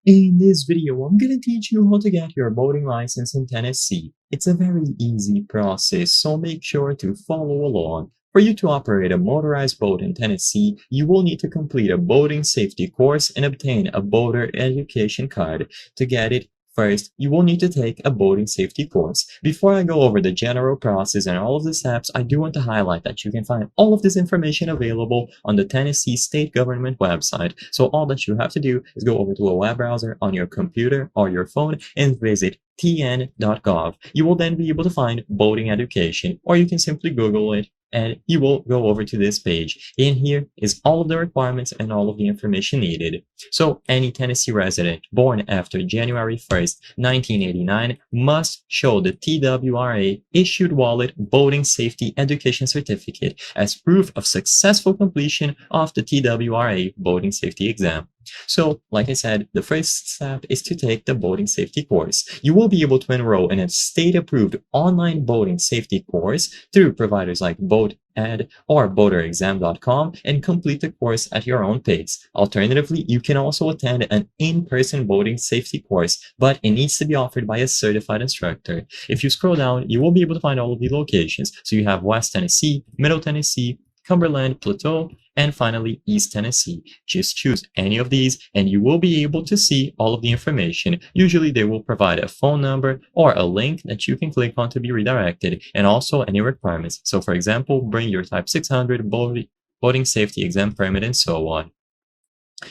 In this video, I'm gonna teach you how to get your boating license in Tennessee. It's a very easy process, so make sure to follow along. For you to operate a motorized boat in Tennessee, you will need to complete a boating safety course and obtain a boater education card. To get it, first, you will need to take a boating safety course. Before I go over the general process and all of the steps, I do want to highlight that you can find all of this information available on the Tennessee state government website. So all that you have to do is go over to a web browser on your computer or your phone and visit tn.gov. You will then be able to find boating education, or you can simply Google it and you will go over to this page. In here is all of the requirements and all of the information needed. So any Tennessee resident born after January 1st, 1989 must show the TWRA issued wallet boating safety education certificate as proof of successful completion of the TWRA boating safety exam. So, like I said, the first step is to take the boating safety course. You will be able to enroll in a state-approved online boating safety course through providers like BoatEd or boaterexam.com and complete the course at your own pace. Alternatively, you can also attend an in-person boating safety course, but it needs to be offered by a certified instructor. If you scroll down, you will be able to find all of the locations. So you have West Tennessee, Middle Tennessee, Cumberland, Plateau, and finally East Tennessee. Just choose any of these and you will be able to see all of the information. Usually they will provide a phone number or a link that you can click on to be redirected, and also any requirements. So for example, bring your Type 600 boating safety exam permit and so on.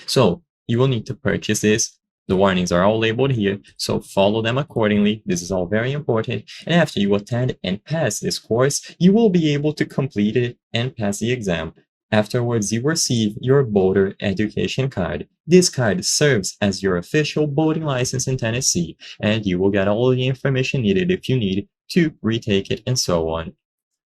So you will need to purchase this. The warnings are all labeled here, so follow them accordingly. This is all very important. And after you attend and pass this course, you will be able to complete it and pass the exam. Afterwards, you receive your boater education card. This card serves as your official boating license in Tennessee, and you will get all the information needed if you need to retake it and so on.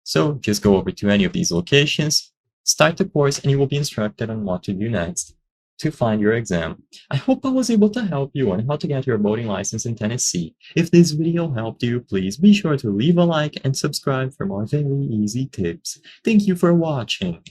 So just go over to any of these locations, start the course, and you will be instructed on what to do next to find your exam. I hope I was able to help you on how to get your boating license in Tennessee. If this video helped you, please be sure to leave a like and subscribe for more very easy tips. Thank you for watching.